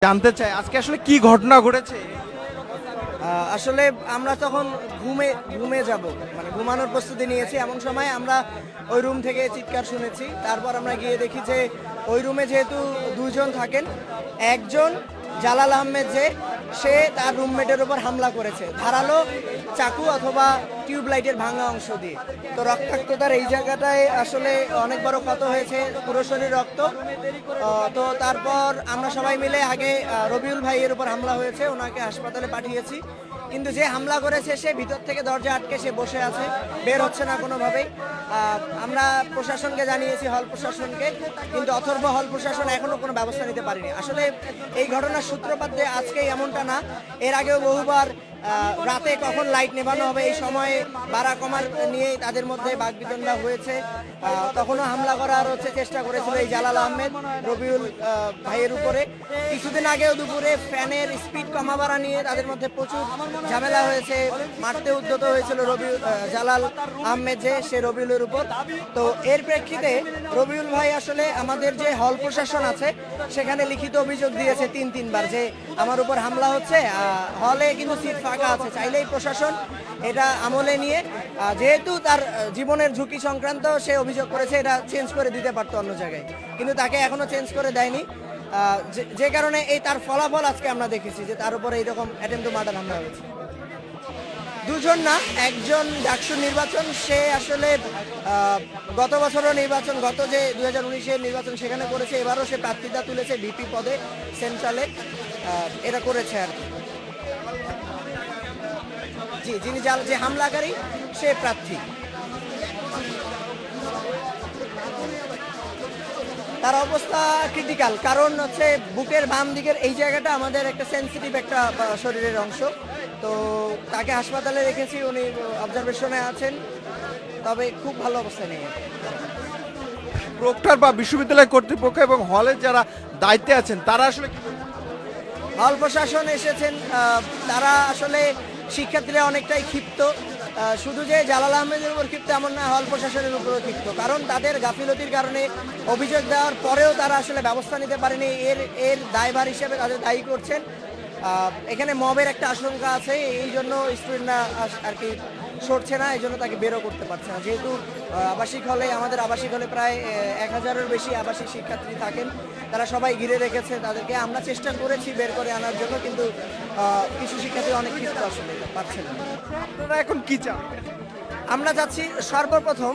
জানতে চাই আজকে আসলে কি ঘটনা ঘটেছে। আসলে আমরা তখন ঘুমে যাব, মানে ঘুমানোর প্রস্তুতি নিয়েছি। এমন সময় আমরা ওই রুম থেকে চিৎকার শুনেছি। তারপর আমরা গিয়ে দেখি যে ওই রুমে যেহেতু দুজন থাকেন, একজন জালাল আহমেদ সে তার রুমমেটের উপর হামলা করেছে ধারালো চাকু অথবা টিউবলাইটের ভাঙা অংশ দিয়ে। তো রক্তাক্ততার এই জায়গাটায় আসলে অনেক বড় ক্ষত হয়েছে, পুরো শরীর রক্ত। তো তারপর আমরা সবাই মিলে আগে রবিউল ভাইয়ের উপর হামলা হয়েছে, ওনাকে হাসপাতালে পাঠিয়েছি। কিন্তু যে হামলা করেছে সে ভিতর থেকে দরজা আটকে সে বসে আছে, বের হচ্ছে না কোনোভাবেই। আমরা প্রশাসনকে জানিয়েছি, হল প্রশাসনকে, কিন্তু অথর্ব হল প্রশাসন এখনো কোনো ব্যবস্থা নিতে পারেনি। আসলে এই ঘটনার সূত্রপাত যে আজকেই এমনটা না, এর আগেও বহুবার রাতে কখন লাইট নেভানো হবে এই সময়ে বাড়া কমার নিয়ে তাদের মধ্যে বাকবিতণ্ডা হয়েছে। তখনও হামলা করার চেষ্টা করেছিল এই জালাল আহমেদ রবিউল ভাইয়ের উপরে। কিছুদিন আগেও দুপুরে ফ্যানের স্পিড কমা বাড়া নিয়ে তাদের মধ্যে প্রচুর ঝামেলা হয়েছে, মারতে উদ্যত হয়েছিল জালাল আহমেদ সে রবিউলের উপর। তো এর প্রেক্ষিতে রবিউল ভাই আসলে আমাদের যে হল প্রশাসন আছে সেখানে লিখিত অভিযোগ দিয়েছে তিনবার যে আমার উপর হামলা হচ্ছে, হলে কিন্তু সিট ফাঁকা আছে, চাইলেই প্রশাসন এটা আমলে নিয়ে যেহেতু তার জীবনের ঝুঁকি সংক্রান্ত সে অভিযোগ করেছে, এটা চেঞ্জ করে দিতে পারতো অন্য জায়গায়, কিন্তু তাকে এখনো চেঞ্জ করে দেয়নি। যে কারণে এই তার ফলাফল আজকে আমরা দেখেছি যে তার উপরে এইরকম অ্যাটেম্প টু মার্ডার হামলা হয়েছে। দুজন না, একজন ডাকসুর নির্বাচন, সে আসলে গত বছরও নির্বাচন, গত যে 2019-এর নির্বাচন সেখানে করেছে, এবারও সে প্রার্থিতা তুলেছে ভিপি পদে সেন্ট্রালে, এটা করেছে আর কি। জি, যিনি যে হামলাকারী সে প্রার্থী। তার অবস্থা ক্রিটিক্যাল, কারণ বুকের বাম দিকের এই জায়গাটা আমাদের একটা সেন্সিটিভ একটা শরীরের অংশ। তো তাকে হাসপাতালে রেখেছি, উনি অবজারভেশনে আছেন, তবে খুব ভালো অবস্থায় নেই। প্রক্টর বা বিশ্ববিদ্যালয় কর্তৃপক্ষ এবং হলের যারা দায়িত্বে আছেন তারা আসলে কি বলছেন? হল প্রশাসন এসেছেন, তারা আসলে শিক্ষার্থীরা অনেকটাই ক্ষিপ্ত। শুধু যে জালাল আহমেদের উপর ক্ষিপ্ত এমন না, হল প্রশাসনের উপরও ক্ষিপ্ত, কারণ তাদের গাফিলতির কারণে অভিযোগ দেওয়ার পরেও তারা আসলে ব্যবস্থা নিতে পারেনি। এর দায়ভার হিসেবে তাদের দায়ী করছেন। এখানে মবের একটা আশঙ্কা আছে, এই জন্য স্টুডেন্টরা আর কি সরছে না, এই জন্য তাকে বেরো করতে পারছে না। যেহেতু আমাদের আবাসিক হলে প্রায় 1000-এর বেশি আবাসিক শিক্ষার্থী থাকেন, তারা সবাই ঘিরে রেখেছে তাদেরকে। আমরা চেষ্টা করেছি বের করে আনার জন্য, কিন্তু কিছু শিক্ষার্থী অনেক ক্ষিপ্ত আসলে পারছে না। আপনারা এখন কি চান? আমরা চাচ্ছি সর্বপ্রথম